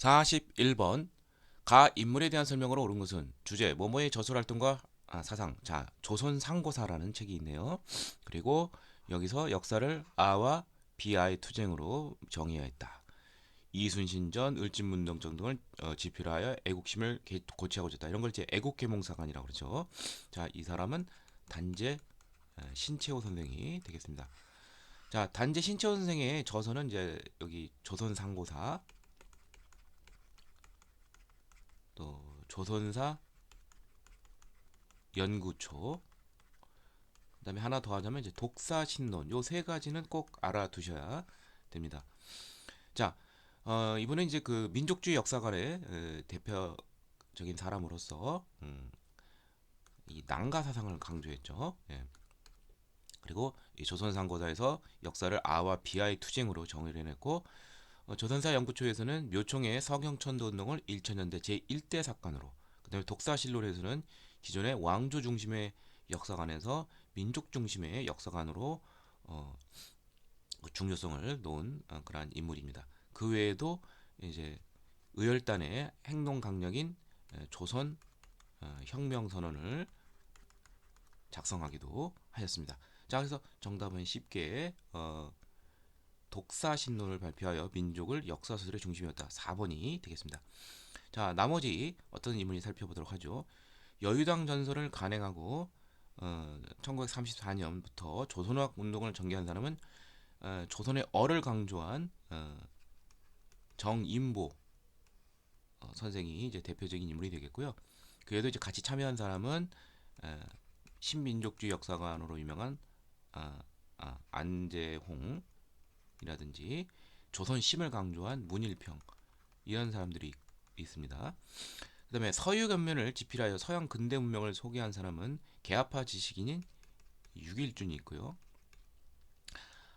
41번 가 인물에 대한 설명으로 옳은 것은 주제 뭐뭐의 저술활동과 사상. 자, 조선상고사라는 책이 있네요. 그리고 여기서 역사를 아와 비아의 투쟁으로 정의하였다. 이순신전, 을진문동정 등을 지표로 하여 애국심을 고취하고자 했다. 이런 걸 이제 애국계몽사관이라고 그러죠. 자, 이 사람은 단재 신채호 선생이 되겠습니다. 자, 단재 신채호 선생의 저서는 이제 여기 조선상고사, 또 조선사 연구초, 그다음에 하나 더 하자면 이제 독사신론, 요 세 가지는 꼭 알아두셔야 됩니다. 자, 이분은 이제 그 민족주의 역사관의 대표적인 사람으로서 이 난가 사상을 강조했죠. 예. 그리고 이 조선상고사에서 역사를 아와 비아의 투쟁으로 정의를 해냈고, 조선사 연구초에서는 묘총의 서경천도 운동을 1000년대 제1대 사건으로, 그다음에 독사신론에서는 기존의 왕조 중심의 역사관에서 민족 중심의 역사관으로 어, 중요성을 놓은 그러한 인물입니다. 그 외에도 이제 의열단의 행동 강령인 조선 혁명선언을 작성하기도 하였습니다. 자, 그래서 정답은 쉽게 독사신론을 발표하여 민족을 역사서술의 중심이었다. 4번이 되겠습니다. 자, 나머지 어떤 인물이 살펴보도록 하죠. 여유당 전설을 간행하고 1934년부터 조선학 운동을 전개한 사람은 조선의 어를 강조한 정인보 선생이 이제 대표적인 인물이 되겠고요. 그에도 이제 같이 참여한 사람은 신민족주의 역사관으로 유명한 안재홍이라든지 조선심을 강조한 문일평, 이런 사람들이 있습니다. 그다음에 서유견면을 집필하여 서양 근대 문명을 소개한 사람은 개화파 지식인인 육일준이 있고요.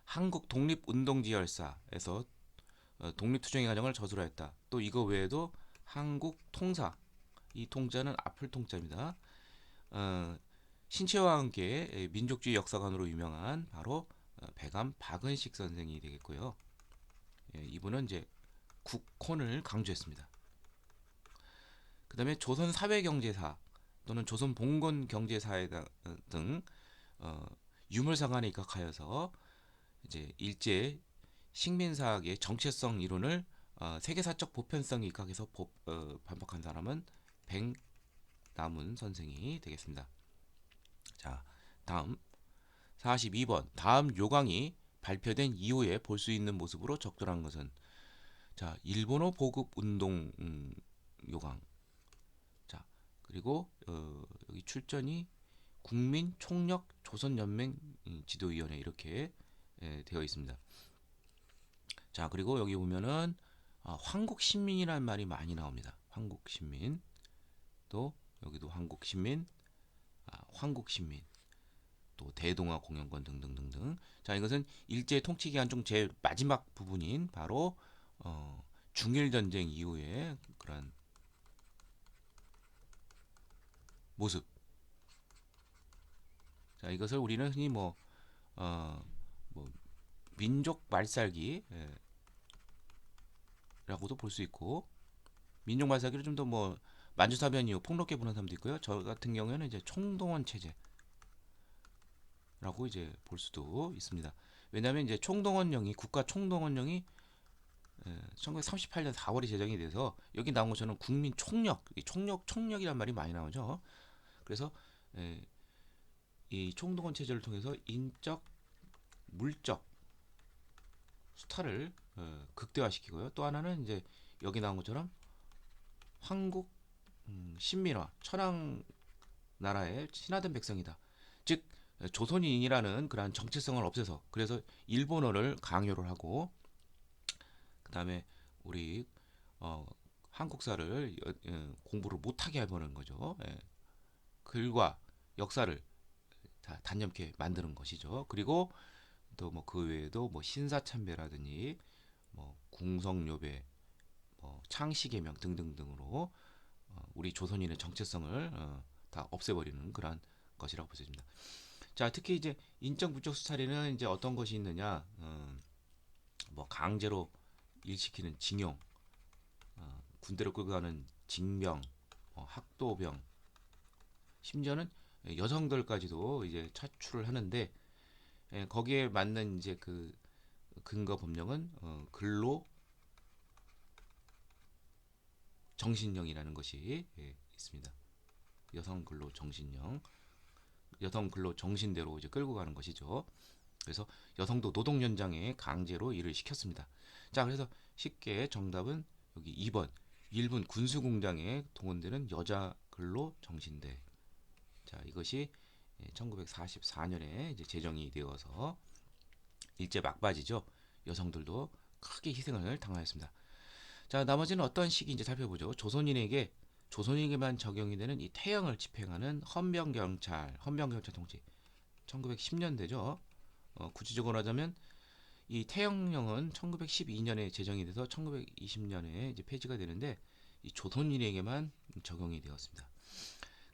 한국 독립운동지열사에서 독립투쟁의 과정을 저술하였다. 또 이거 외에도 한국 통사, 이 통자는 앞을 통자입니다. 신채와 함께 민족주의 역사관으로 유명한 바로 배감 박은식 선생이 되겠고요. 이분은 이제 국혼을 강조했습니다. 그 다음에 조선 사회경제사 또는 조선 봉건경제사회 등 유물사관에 입각하여서 이제 일제 식민사학의 정체성 이론을 세계사적 보편성에 입각해서 반박한 사람은 백남훈 선생이 되겠습니다. 자, 다음 42번 다음 요강이 발표된 이후에 볼 수 있는 모습으로 적절한 것은. 자, 일본어 보급 운동 요강. 자, 그리고 여기 출전이 국민 총력 조선연맹 지도위원회 이렇게 되어 있습니다. 자, 그리고 여기 보면은 황국신민이라는 말이 많이 나옵니다. 황국신민, 또 여기도 황국신민, 황국신민, 또 대동아 공영권 등등등등. 자, 이것은 일제 통치 기간 중 제일 마지막 부분인 바로 중일 전쟁 이후의 그런 모습. 자, 이것을 우리는 흔히 뭐 민족 말살기라고도 볼 수 있고, 민족 말살기를 좀 더 뭐 만주사변 이후 폭넓게 보는 사람도 있고요. 저 같은 경우에는 이제 총동원 체제라고 이제 볼 수도 있습니다. 왜냐하면 이제 총동원령이 국가 총동원령이 1938년 4월에 제정이 돼서 여기 나온 것처럼 국민 총력, 총력이란 말이 많이 나오죠. 그래서 이 총동원 체제를 통해서 인적, 물적 수탈을 극대화시키고요. 또 하나는 이제 여기 나온 것처럼 황국 신민화, 천황 나라의 친화된 백성이다. 즉 조선인이라는 그러한 정체성을 없애서, 그래서 일본어를 강요를 하고, 그 다음에 우리 한국사를 공부를 못하게 해보는 거죠. 글과 역사를 다 단념케 만드는 것이죠. 그리고 또 뭐 그 외에도 뭐 신사참배라든지 뭐 궁성요배, 뭐 창씨개명 등등등으로 우리 조선인의 정체성을 다 없애버리는 그러한 것이라고 볼 수 있습니다. 자, 특히 이제 인적 물적 수탈에는 이제 어떤 것이 있느냐, 뭐 강제로 일시키는 징용, 군대로 끌고 가는 징병, 학도병, 심지어는 여성들까지도 이제 차출을 하는데 거기에 맞는 이제 그 근거 법령은 근로 정신령이라는 것이 있습니다. 여성 근로 정신령, 여성 근로 정신대로 이제 끌고 가는 것이죠. 그래서 여성도 노동 현장에 강제로 일을 시켰습니다. 자, 그래서 쉽게 정답은 여기 2번. 일본 군수 공장에 동원되는 여자 근로 정신대. 자, 이것이 1944년에 이제 제정이 되어서 일제 막바지죠. 여성들도 크게 희생을 당하였습니다. 자, 나머지는 어떤 시기인지 살펴보죠. 조선인에게만 적용이 되는 이 태형을 집행하는 헌병경찰 통치 1910년대죠. 구체적으로 하자면 이 태형령은 1912년에 제정이 돼서 1920년에 이제 폐지가 되는데 이 조선인에게만 적용이 되었습니다.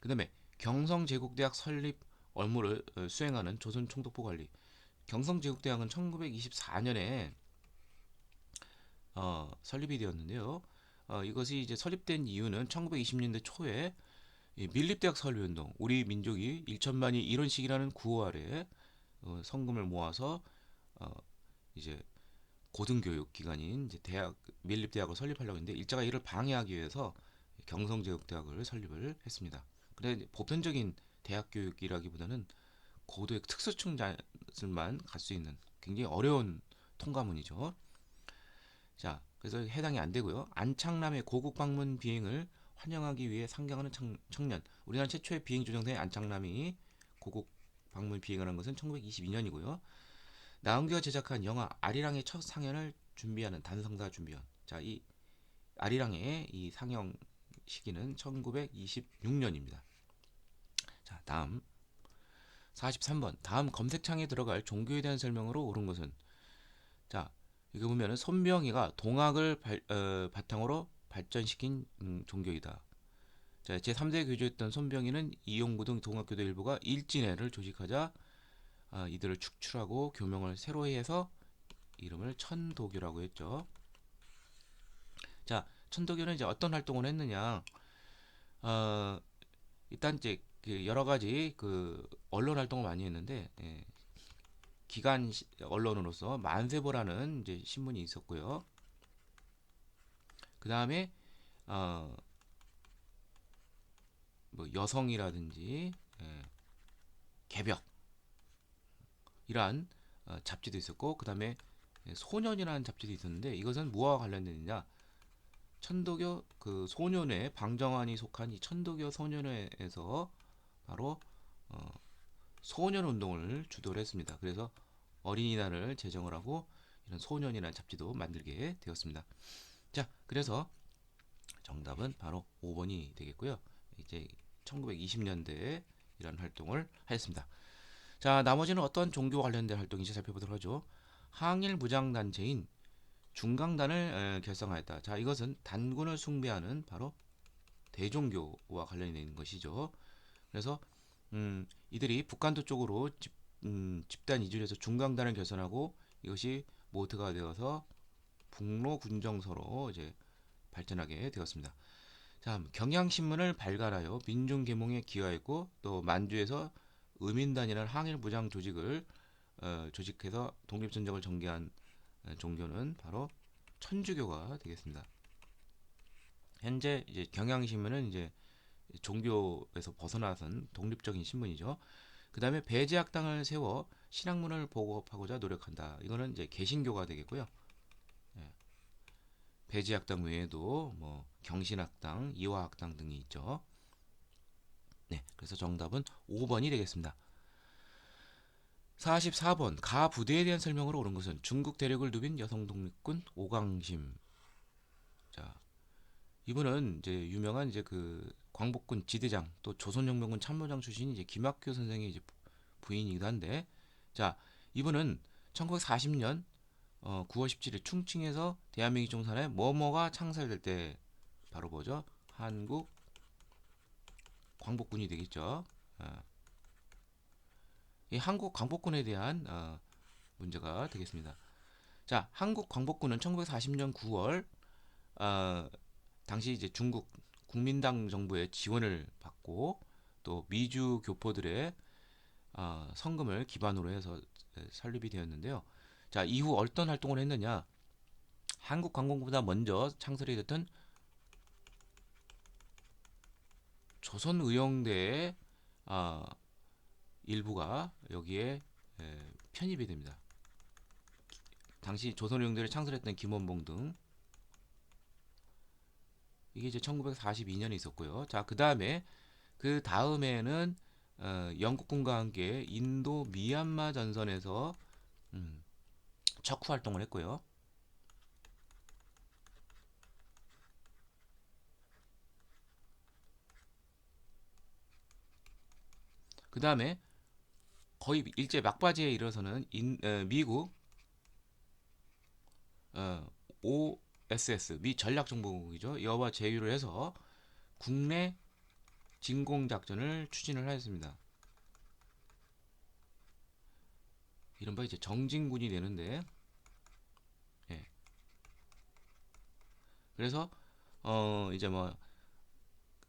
그다음에 경성제국대학 설립 업무를 수행하는 조선총독부관리. 경성제국대학은 1924년에 설립이 되었는데요. 이것이 이제 설립된 이유는 1920년대 초에 이 밀립대학 설립운동, 우리 민족이 1천만이 이런 식이라는 구호 아래 성금을 모아서 이제 고등교육 기관인 이제 대학 밀립대학을 설립하려고 했는데 일제가 이를 방해하기 위해서 경성제국대학을 설립을 했습니다. 근데 보편적인 대학 교육이라기보다는 고도의 특수층자들만 갈 수 있는 굉장히 어려운 통과문이죠. 자, 그래서 해당이 안 되고요. 안창남의 고국 방문 비행을 환영하기 위해 상경하는 청년. 우리나라 최초의 비행 조종사인 안창남이 고국 방문 비행을 한 것은 1922년이고요. 나은기가 제작한 영화 아리랑의 첫 상영을 준비하는 단성사 준비원. 자, 이 아리랑의 이 상영 시기는 1926년입니다. 자, 다음 43번. 다음 검색창에 들어갈 종교에 대한 설명으로 옳은 것은 자, 이거 보면은 손병희가 동학을 바탕으로 발전시킨 종교이다. 자, 제3대 교주였던 손병희는 이용구 등 동학교도 일부가 일진회를 조직하자 이들을 축출하고 교명을 새로 해서 이름을 천도교라고 했죠. 자, 천도교는 이제 어떤 활동을 했느냐? 어, 일단 이제 그 여러 가지 그 언론 활동을 많이 했는데 기간 언론으로서 만세보라는 이제 신문이 있었고요. 그 다음에 어, 뭐 여성이라든지 개벽 이러한 잡지도 있었고 그 다음에 소년이라는 잡지도 있었는데 이것은 무엇과 관련되느냐? 천도교 그 소년회 방정환이 속한 이 천도교 소년회에서 바로 소년 운동을 주도를 했습니다. 그래서 어린이날을 제정을 하고 이런 소년이라는 잡지도 만들게 되었습니다. 자, 그래서 정답은 바로 5번이 되겠고요. 이제 1920년대에 이런 활동을 하였습니다. 자, 나머지는 어떤 종교 관련된 활동인지 살펴보도록 하죠. 항일 무장단체인 중강단을 결성하였다. 자, 이것은 단군을 숭배하는 바로 대종교와 관련이 있는 것이죠. 그래서 이들이 북한도 쪽으로 집단 이주를 해서 중강단을 결성하고 이것이 모태가 되어서 북로 군정서로 이제 발전하게 되었습니다. 자, 경향신문을 발간하여 민중계몽에 기여했고 또 만주에서 의민단이라는 항일 무장 조직을 조직해서 독립전쟁을 전개한 종교는 바로 천주교가 되겠습니다. 현재 이제 경향신문은 이제 종교에서 벗어나선 독립적인 신문이죠. 그 다음에 배제학당을 세워 신학문을 보급하고자 노력한다. 이거는 이제 개신교가 되겠고요. 예. 배제학당 외에도 뭐 경신학당, 이화학당 등이 있죠. 네, 그래서 정답은 5번이 되겠습니다. 44번 가 부대에 대한 설명으로 옳은 것은 중국 대륙을 누빈 여성 독립군 오강심. 자, 이분은 이제 유명한 이제 그 광복군 지대장 또 조선혁명군 참모장 출신인 이제 김학규 선생의 이제 부인이기도 한데, 자, 이분은 1940년 9월 17일 충칭에서 대한민국 종산에 뭐뭐가 창설될 때 바로 뭐죠? 한국 광복군이 되겠죠. 이 한국 광복군에 대한 문제가 되겠습니다. 자, 한국 광복군은 1940년 9월 당시 이제 중국 국민당 정부의 지원을 받고 또 미주 교포들의 성금을 기반으로 해서 설립이 되었는데요. 자, 이후 어떤 활동을 했느냐? 한국관공보다 먼저 창설이 됐던 조선의용대의 아, 일부가 여기에 편입이 됩니다. 당시 조선의용대를 창설했던 김원봉 등 이게 이제 1942년에 있었고요. 자, 그 다음에는 영국군과 함께 인도 미얀마 전선에서 음, 척후 활동을 했고요. 그 다음에 거의 일제 막바지에 이르러서는 미국 어, OSS 미 전략정보국이죠. 여와 제휴를 해서 국내 진공 작전을 추진을 하였습니다. 이른바 이제 정진군이 되는데, 예. 그래서 이제 뭐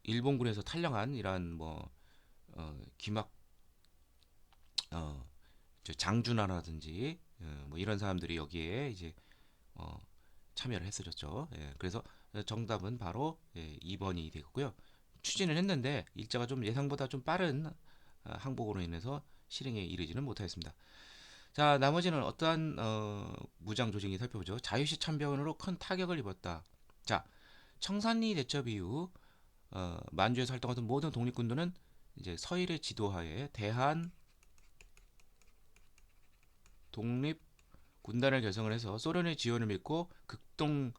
일본군에서 탈영한 이러한 뭐 기막 어, 장준하라든지 뭐 이런 사람들이 여기에 이제 어, 참여를 했었죠. 예. 그래서 정답은 바로 2번이 되고요. 추진을 했는데 일자가 좀 예상보다 좀 빠른 항복으로 인해서 실행에 이르지는 못하였습니다. 자, 나머지는 어떠한 무장 조직이 살펴보죠. 자유시 참변으로 큰 타격을 입었다. 자, 청산리 대첩 이후 만주에서 활동하던 모든 독립군들은 이제 서일의 지도하에 대한 독립 군단을 결성을 해서 소련의 지원을 믿고 극동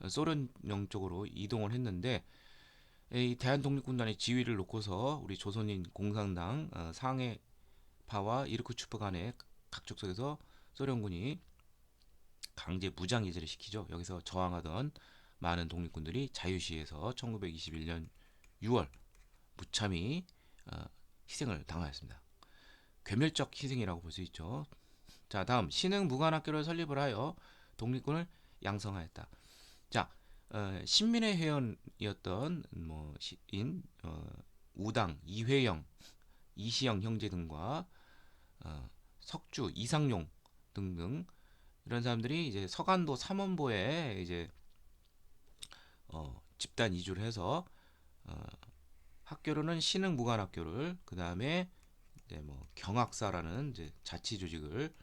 소련령 쪽으로 이동을 했는데 이 대한독립군단의 지위를 놓고서 우리 조선인 공산당 상해파와 이르쿠츠프 간의 각족 속에서 소련군이 강제 무장 해제를 시키죠. 여기서 저항하던 많은 독립군들이 자유시에서 1921년 6월 무참히 희생을 당하였습니다. 괴멸적 희생이라고 볼 수 있죠. 자, 다음 신흥 무관학교를 설립을 하여 독립군을 양성하였다. 자, 신민의 회원이었던 뭐 시인 우당, 이회영, 이시영 형제 등과 석주, 이상용 등등 이런 사람들이 이제 서간도 삼원보에 이제 집단 이주를 해서 어, 학교로는 신흥 무관학교를 그 다음에 이제 뭐 경학사라는 이제 자치 조직을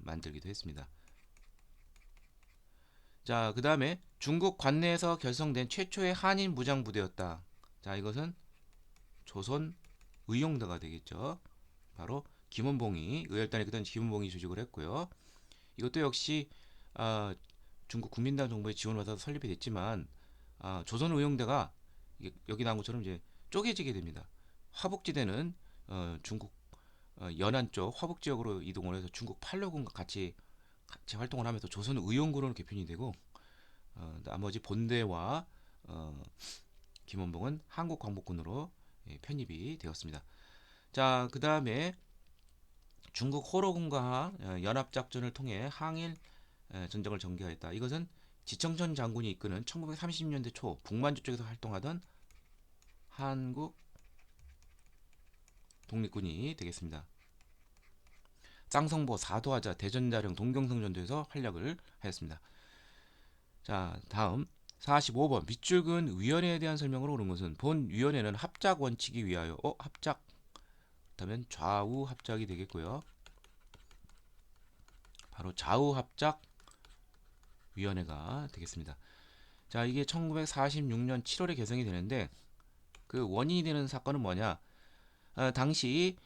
만들기도 했습니다. 자, 그 다음에 중국 관내에서 결성된 최초의 한인 무장 부대였다. 자, 이것은 조선 의용대가 되겠죠. 바로 김원봉이 의열단에 그던 김원봉이 조직을 했고요. 이것도 역시 중국 국민당 정부의 지원을 받아서 설립이 됐지만 조선 의용대가 여기 나온 것처럼 이제 쪼개지게 됩니다. 화북지대는 중국 연안 쪽 화북 지역으로 이동을 해서 중국 팔로군과 같이 활동을 하면서 조선 의용군으로 개편이 되고 나머지 본대와 김원봉은 한국 광복군으로 편입이 되었습니다. 자, 그 다음에 중국 호로군과 연합 작전을 통해 항일 전쟁을 전개하였다. 이것은 지청천 장군이 이끄는 1930년대 초 북만주 쪽에서 활동하던 한국 독립군이 되겠습니다. 쌍성보, 사도하자, 대전자령, 동경성전도에서 활약을 하였습니다. 자, 다음 45번 밑줄근 위원회에 대한 설명으로 오른 것은 본 위원회는 합작 원칙이 위하여 합작 그렇다면 좌우 합작이 되겠고요. 바로 좌우 합작 위원회가 되겠습니다. 자, 이게 1946년 7월에 개성이 되는데 그 원인이 되는 사건은 뭐냐? 당시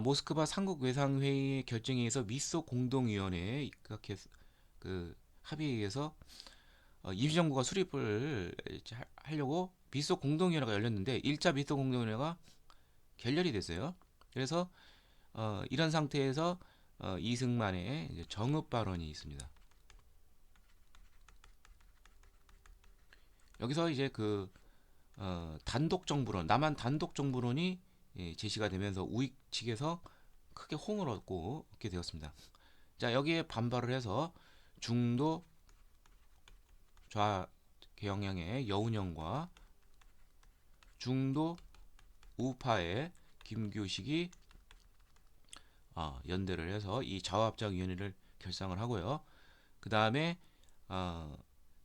모스크바 삼국외상회의 결정에 의해서 미소 공동위원회에 입각해서 그 합의에 의해서 임시정부가 수립을 하려고 미소 공동위원회가 열렸는데 1차 미소 공동위원회가 결렬이 됐어요. 그래서 이런 상태에서 이승만의 이제 정읍 발언이 있습니다. 여기서 이제 그 단독 정부론, 남한 단독 정부론이 제시가 되면서 우익 측에서 크게 호응을 얻게 되었습니다. 자, 여기에 반발을 해서 중도 경향의 여운형과 중도 우파의 김규식이 연대를 해서 이 좌우합작위원회를 결성을 하고요. 그 다음에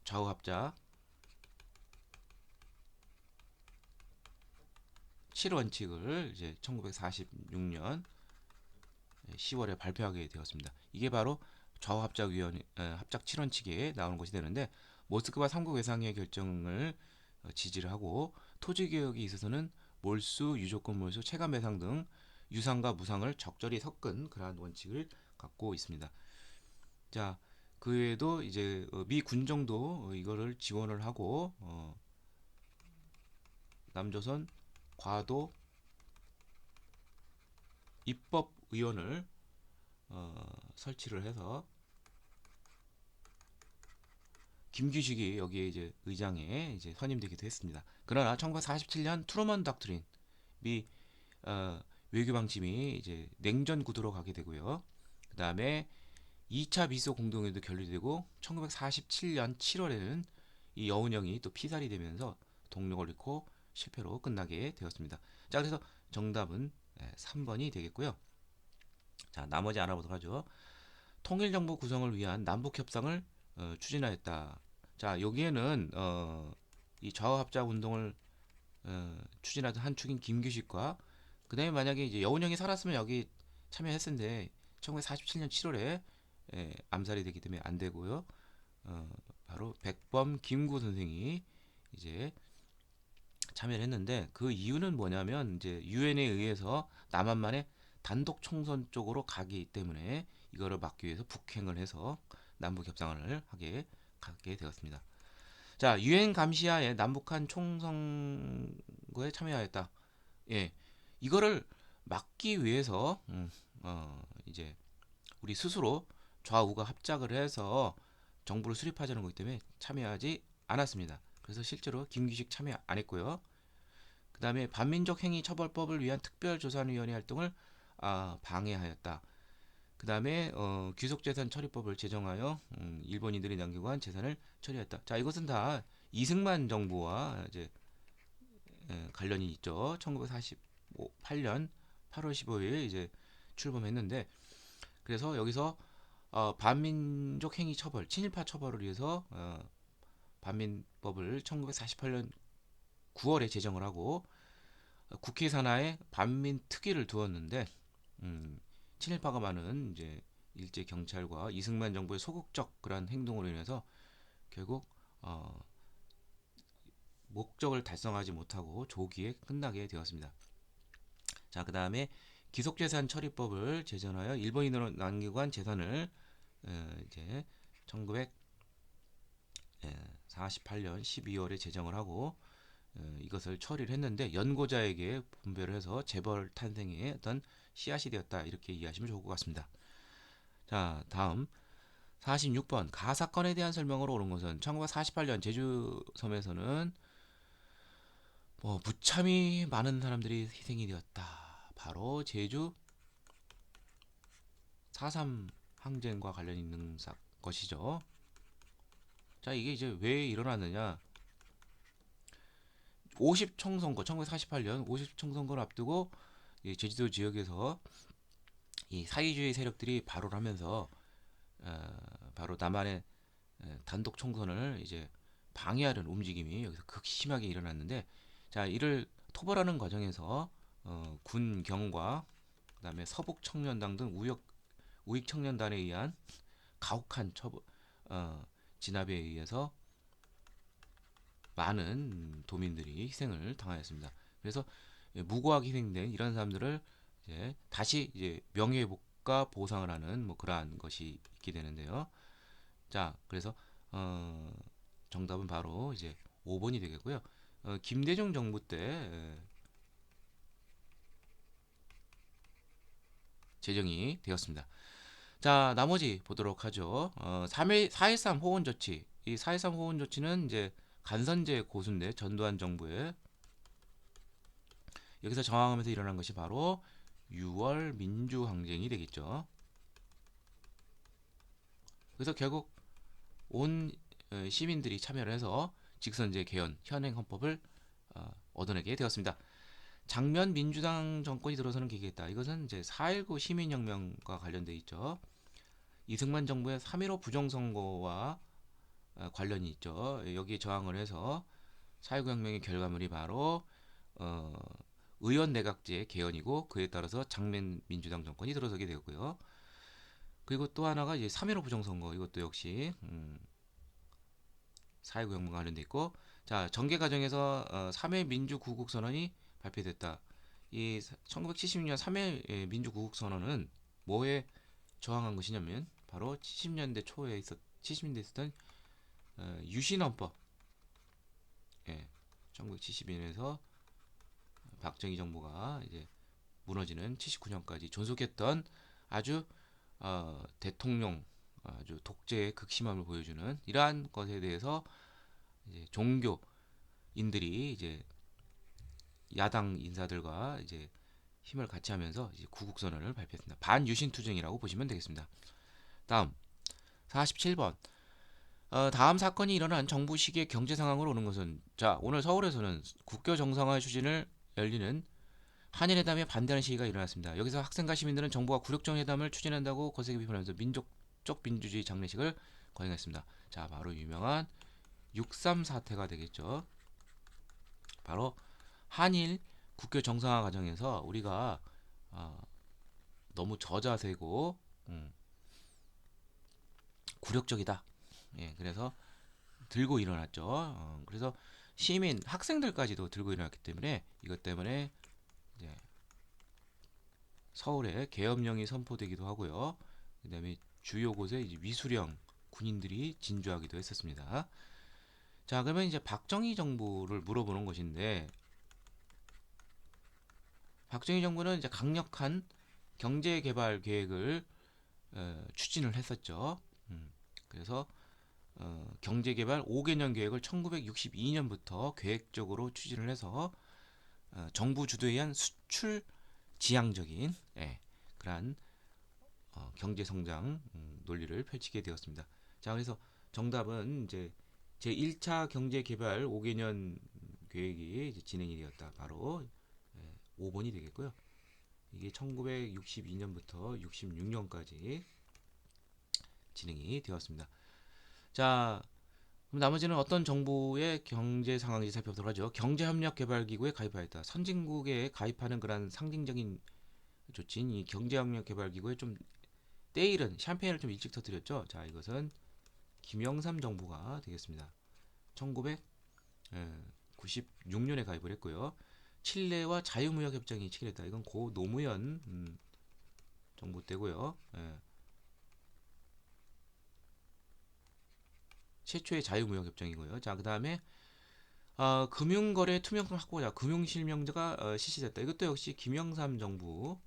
좌우합작 7원칙을 이제 1946년 10월에 발표하게 되었습니다. 이게 바로 좌우합작위원회 합작 7원칙에 나오는 것이 되는데, 모스크바 3국 외상의 결정을 지지를 하고, 토지개혁에 있어서는 몰수, 유조건 몰수, 체감 배상 등 유상과 무상을 적절히 섞은 그러한 원칙을 갖고 있습니다. 자, 그 외에도 이제 미 군정도 이거를 지원을 하고, 남조선 과도 입법위원을 설치를 해서 김규식이 여기에 이제 의장에 이제 선임되기도 했습니다. 그러나 1947년 트루먼 닥트린 미 외교 방침이 이제 냉전 구도로 가게 되고요. 그 다음에 2차 미소 공동회도 결의되고 1947년 7월에는 이 여운형이 또 피살이 되면서 동력을 잃고 실패로 끝나게 되었습니다. 자, 그래서 정답은 3번이 되겠고요. 자, 나머지 알아보도록 하죠. 통일정부 구성을 위한 남북협상을 추진하였다. 자, 여기에는 이 좌우합작 운동을 추진하던 한 축인 김규식과, 그 다음에 만약에 이제 여운형이 살았으면 여기 참여했을 텐데 1947년 7월에 암살이 되기 때문에 안 되고요. 바로 백범 김구 선생이 이제 참여를 했는데, 그 이유는 뭐냐면 이제 유엔에 의해서 남한만의 단독 총선 쪽으로 가기 때문에 이거를 막기 위해서 북행을 해서 남북 협상을 가게 되었습니다. 자, 유엔 감시하에 남북한 총선거에 참여하였다. 예, 이거를 막기 위해서 이제 우리 스스로 좌우가 합작을 해서 정부를 수립하자는 거기 때문에 참여하지 않았습니다. 그래서 실제로 김규식 참여 안 했고요. 그 다음에 반민족 행위 처벌법을 위한 특별조사위원회 활동을 방해하였다. 그 다음에 귀속재산 처리법을 제정하여 일본인들이 남기고 한 재산을 처리했다. 자, 이것은 다 이승만 정부와 이제 관련이 있죠. 1948년 8월 15일 이제 출범했는데, 그래서 여기서 반민족 행위 처벌, 친일파 처벌을 위해서 반민법을 1948년 9월에 제정을 하고 국회 산하에 반민 특위를 두었는데, 친일파가 많은 이제 일제 경찰과 이승만 정부의 소극적 그런 행동으로 인해서 결국 목적을 달성하지 못하고 조기에 끝나게 되었습니다. 자, 그 다음에 기속재산 처리법을 제정하여 일본인으로 남기고 한 재산을 이제 1948년 12월에 제정을 하고 이것을 처리를 했는데, 연고자에게 분배를 해서 재벌 탄생의 어떤 씨앗이 되었다, 이렇게 이해하시면 좋을 것 같습니다. 자, 다음 46번 가사건에 대한 설명으로 옳은 것은, 1948년 제주 섬에서는 무참히 많은 사람들이 희생이 되었다. 바로 제주 4.3 항쟁과 관련 있는 것이죠. 자, 이게 이제 왜 일어났느냐? 50 총선거, 1948년 50 총선거를 앞두고 제주도 지역에서 이 사회주의 세력들이 발호를 하면서 바로 남한의 단독 총선을 이제 방해하려는 움직임이 여기서 극심하게 일어났는데, 자, 이를 토벌하는 과정에서 군경과 그다음에 서북 청년당 등 우익 청년단에 의한 가혹한 진압에 의해서 많은 도민들이 희생을 당하였습니다. 그래서 무고하게 희생된 이런 사람들을 이제 다시 이제 명예회복과 보상을 하는 뭐 그러한 것이 있게 되는데요. 자, 그래서 정답은 바로 이제 5번이 되겠고요. 김대중 정부 때 제정이 되었습니다. 자, 나머지 보도록 하죠. 4.13 호원 조치. 이 4.13 호원 조치는 이제 간선제 고수인데, 전두환 정부에 여기서 저항하면서 일어난 것이 바로 6월 민주항쟁이 되겠죠. 그래서 결국 온 시민들이 참여를 해서 직선제 개헌 현행 헌법을 얻어내게 되었습니다. 장면 민주당 정권이 들어서는 계기했다. 이것은 이제 4.19 시민혁명과 관련돼 있죠. 이승만 정부의 3.15 부정선거와 관련이 있죠. 여기에 저항을 해서 4.19 혁명의 결과물이 바로 의원 내각제 개헌이고, 그에 따라서 장면 민주당 정권이 들어서게 되었고요. 그리고 또 하나가 이제 3.15 부정선거, 이것도 역시 4.19 혁명과 관련돼 있고, 자, 정계 과정에서 3회 민주구국선언이 발표됐다. 이 1970년 3회 민주구국선언은 뭐에 저항한 것이냐면 바로 70년대 초에 70년대 있었던 유신헌법, 1972년에서 박정희 정부가 이제 무너지는 79년까지 존속했던 아주 대통령 아주 독재의 극심함을 보여주는 이러한 것에 대해서 이제 종교인들이 이제 야당 인사들과 이제 힘을 같이 하면서 이제 구국선언을 발표했습니다. 반유신투쟁이라고 보시면 되겠습니다. 다음 47번. 다음 사건이 일어난 정부 시기의 경제 상황으로 오는 것은, 자, 오늘 서울에서는 국교 정상화 추진을 열리는 한일회담에 반대하는 시위가 일어났습니다. 여기서 학생과 시민들은 정부가 굴욕정회담을 추진한다고 거세게 비판하면서 민족적 민주주의 장례식을 거행했습니다. 자, 바로 유명한 6.3 사태가 되겠죠. 바로 한일 국교 정상화 과정에서 우리가 너무 저자세고 굴욕적이다. 그래서 들고 일어났죠. 그래서 시민, 학생들까지도 들고 일어났기 때문에 이것 때문에 이제 서울에 계엄령이 선포되기도 하고요. 그다음에 주요 곳에 이제 위수령 군인들이 진주하기도 했었습니다. 자, 그러면 이제 박정희 정부를 물어보는 것인데, 박정희 정부는 이제 강력한 경제 개발 계획을 추진을 했었죠. 그래서 경제 개발 5개년 계획을 1962년부터 계획적으로 추진을 해서 정부 주도에 의한 수출 지향적인 그러한 경제 성장 논리를 펼치게 되었습니다. 자, 그래서 정답은 이제 제1차 경제 개발 5개년 계획이 이제 진행이 되었다. 바로 5번이 되겠고요. 이게 1962년부터 66년까지 진행이 되었습니다. 자, 그럼 나머지는 어떤 정부의 경제 상황인지 살펴보도록 하죠. 경제협력개발기구에 가입하였다. 선진국에 가입하는 그런 상징적인 조치인 이 경제협력개발기구에 좀 때일은 샴페인을 좀 일찍 터뜨렸죠. 자, 이것은 김영삼 정부가 되겠습니다. 1996년에 가입을 했고요. 칠레와 자유무역협정이 체결했다. 이건 고 노무현 정부 때고요. 최초의 자유무역협정이고요. 자, 그 다음에 금융거래 투명성 확보자 금융실명제가 실시됐다. 이것도 역시 김영삼 정부.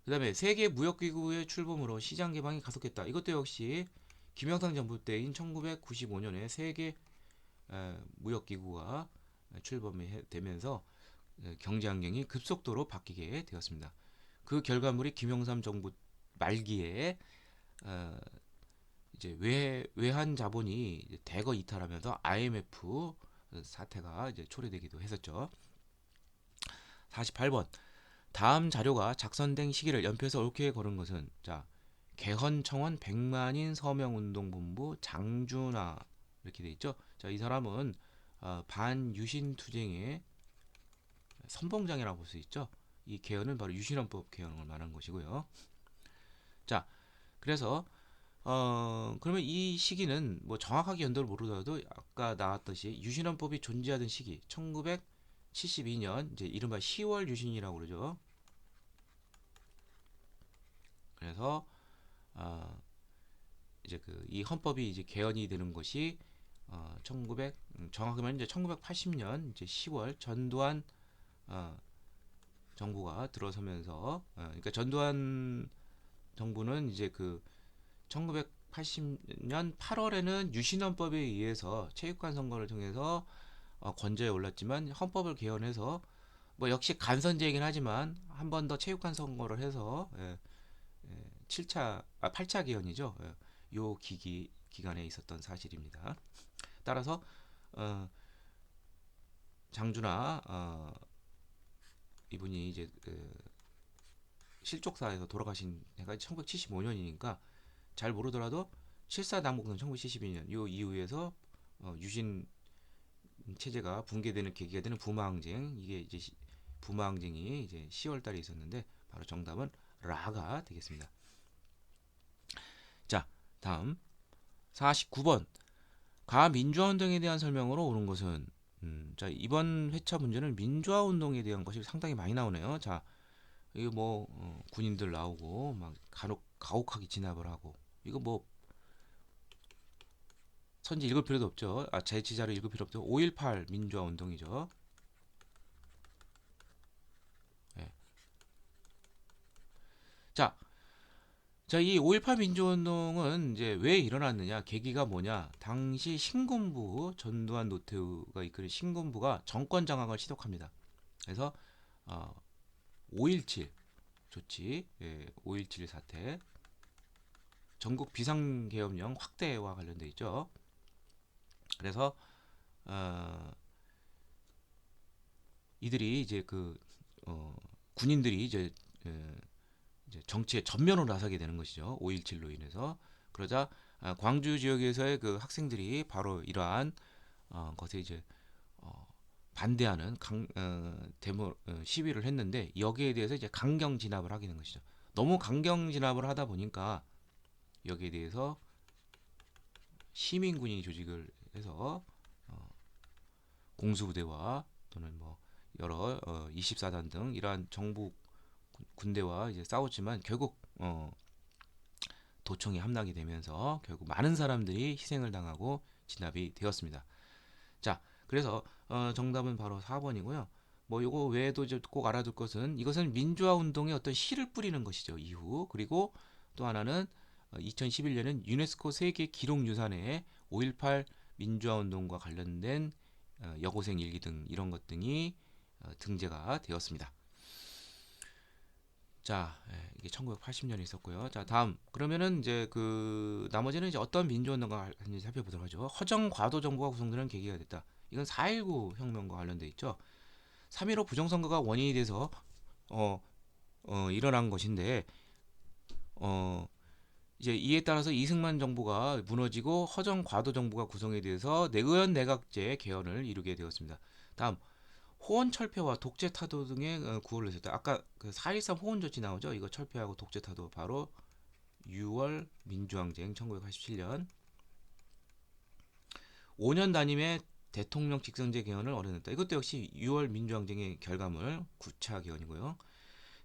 그 다음에 세계무역기구의 출범으로 시장 개방이 가속했다. 이것도 역시 김영삼 정부 때인 1995년에 세계 무역기구가 출범이 되면서 경제 환경이 급속도로 바뀌게 되었습니다. 그 결과물이 김영삼 정부 말기에 이제 외환 자본이 이제 대거 이탈하면서 IMF 사태가 이제 초래되기도 했었죠. 48번. 다음 자료가 작성된 시기를 연표해서 옳게 고른 것은, 자, 개헌청원 100만인 서명운동본부 장준하 이렇게 돼 있죠. 자, 이 사람은 반유신 투쟁의 선봉장이라고 볼 수 있죠. 이 개헌은 바로 유신헌법 개헌을 말하는 것이고요. 자, 그래서 그러면 이 시기는 뭐 정확하게 연도를 모르더라도 아까 나왔듯이 유신헌법이 존재하던 시기 1972년 이제 이른바 10월 유신이라고 그러죠. 그래서 이제 이 헌법이 이제 개헌이 되는 것이 1900 정확하면 이제 1980년 이제 10월 전두환 정부가 들어서면서 그러니까 전두환 정부는 이제 1980년 8월에는 유신헌법에 의해서 체육관 선거를 통해서 권좌에 올랐지만 헌법을 개헌해서 뭐 역시 간선제이긴 하지만 한 번 더 체육관 선거를 해서 8차 개헌이죠. 요 기간에 있었던 사실입니다. 따라서 장주나 이분이 이제 실족사에서 돌아가신 해가 1975년이니까 잘 모르더라도 실사당국은 1972년 이 이후에서 유신 체제가 붕괴되는 계기가 되는 부마항쟁, 이게 이제 부마항쟁이 이제 10월 달에 있었는데 바로 정답은 라가 되겠습니다. 자, 다음 49번 가민주화운동에 대한 설명으로 옳은 것은 자, 이번 회차 문제는 민주화운동에 대한 것이 상당히 많이 나오네요. 자, 이거 뭐 군인들 나오고 막 간혹 가혹하게 진압을 하고, 이거 뭐 선지 읽을 필요도 없죠. 제치자를 읽을 필요 없죠. 5.18 민주화 운동이죠. 예. 자, 이 5.18 민주화 운동은 이제 왜 일어났느냐, 계기가 뭐냐? 당시 신군부 전두환 노태우가 이끄는 신군부가 정권 장악을 시도합니다. 그래서 5.17 조치, 5.17 사태, 전국 비상계엄령 확대와 관련돼 있죠. 그래서 이들이 이제 군인들이 이제 정치에 전면으로 나서게 되는 것이죠. 5.17로 인해서. 그러자 광주 지역에서의 그 학생들이 바로 이러한 것에 이제 반대하는 데모 시위를 했는데, 여기에 대해서 이제 강경 진압을 하게 된 것이죠. 너무 강경 진압을 하다 보니까 여기에 대해서 시민군이 조직을 해서 공수부대와 또는 뭐 여러 24단 등 이러한 정부 군대와 이제 싸웠지만 결국 도청에 함락이 되면서 결국 많은 사람들이 희생을 당하고 진압이 되었습니다. 자, 그래서 정답은 바로 4번이고요. 뭐 요거 외에도 꼭 알아둘 것은, 이것은 민주화 운동의 어떤 씨를 뿌리는 것이죠. 이후. 그리고 또 하나는 2011년은 유네스코 세계 기록유산에 5.18 민주화 운동과 관련된 여고생 일기 등 이런 것 등이 등재가 되었습니다. 자, 이게 1980년에 있었고요. 자, 다음. 그러면은 이제 그 나머지는 이제 어떤 민주운동가 하는지 살펴보도록 하죠. 허정 과도 정부가 구성되는 계기가 됐다. 이건 4.19 혁명과 관련돼 있죠. 3.15 부정선거가 원인이 돼서 일어난 것인데, 이제 이에 따라서 이승만 정부가 무너지고 허정 과도 정부가 구성에 대해서 내의원 내각제 개헌을 이루게 되었습니다. 다음. 호원 철폐와 독재 타도 등의 구호를 했었다. 아까 그 4.13 호원 조치 나오죠. 이거 철폐하고 독재 타도 바로 6월 민주항쟁 1987년. 5년 단임의 대통령 직선제 개헌을 어려냈다. 이것도 역시 6월 민주항쟁의 결과물 9차 개헌이고요.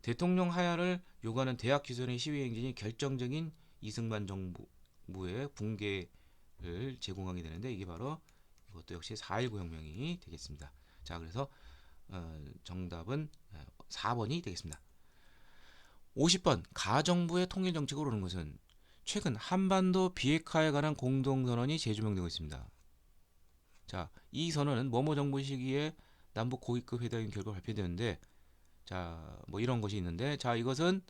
대통령 하야를 요구하는 대학 규선의 시위 행진이 결정적인 이승만 정부의 붕괴를 제공하게 되는데, 이게 바로 이것도 역시 4.19 혁명이 되겠습니다. 자, 그래서 정답은 4번이 되겠습니다. 50번 가정부의 통일 정책으로 오르는 것은, 최근 한반도 비핵화에 관한 공동선언이 재조명되고 있습니다. 자, 이 선언은 뭐뭐 정부 시기에 남북 고위급 회담 결과 발표되는데, 자, 뭐 이런 것이 있는데, 자, 이것은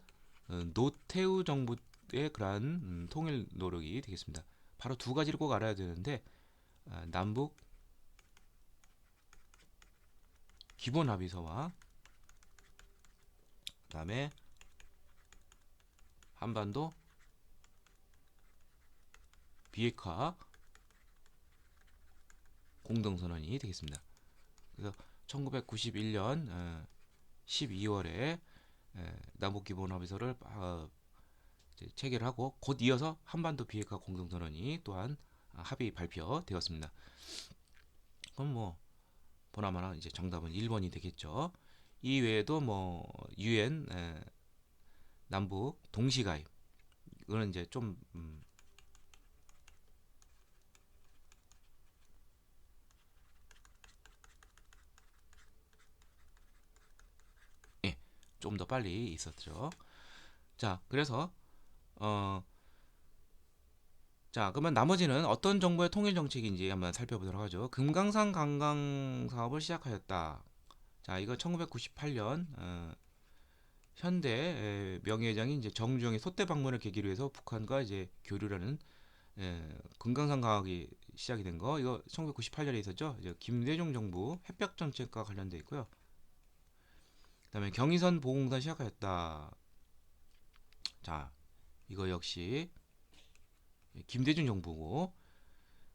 노태우 정부의 그러한 통일 노력이 되겠습니다. 바로 두 가지를 꼭 알아야 되는데, 남북 기본 합의서와 그다음에 한반도 비핵화 공동선언이 되겠습니다. 그래서 1991년 12월에 남북 기본 합의서를 체결하고 곧 이어서 한반도 비핵화 공동선언이 또한 합의 발표되었습니다. 그럼 뭐 보나마나 이제 정답은 1번이 되겠죠. 이 외에도 뭐 유엔 남북 동시가입, 이거는 이제 좀 좀 더 빨리 있었죠. 자, 그래서 자, 그러면 나머지는 어떤 정부의 통일 정책인지 한번 살펴보도록 하죠. 금강산 관광 사업을 시작하였다. 자, 이거 1998년 현대 명예회장이 이제 정주영의 소대 방문을 계기로 해서 북한과 이제 교류라는 금강산 강학이 시작이 된 거 이거 1998년에 있었죠. 이제 김대중 정부 햇볕 정책과 관련돼 있고요. 그다음에 경의선 보공사 시작하였다. 자, 이거 역시 김대중 정부고.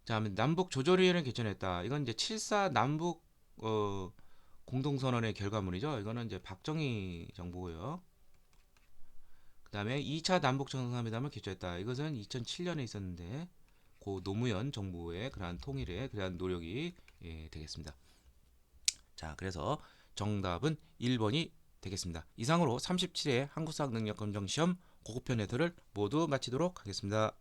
자, 남북 조절위원회 개최했다. 이건 이제 7.4 남북 공동선언의 결과물이죠. 이거는 이제 박정희 정부고요. 그다음에 2차 남북 정상회담을 개최했다. 이것은 2007년에 있었는데 고 노무현 정부의 그러한 통일에 그러한 노력이 되겠습니다. 자, 그래서 정답은 1번이 되겠습니다. 이상으로 37회 한국사학 능력 검정 시험 고급편 해설을 모두 마치도록 하겠습니다.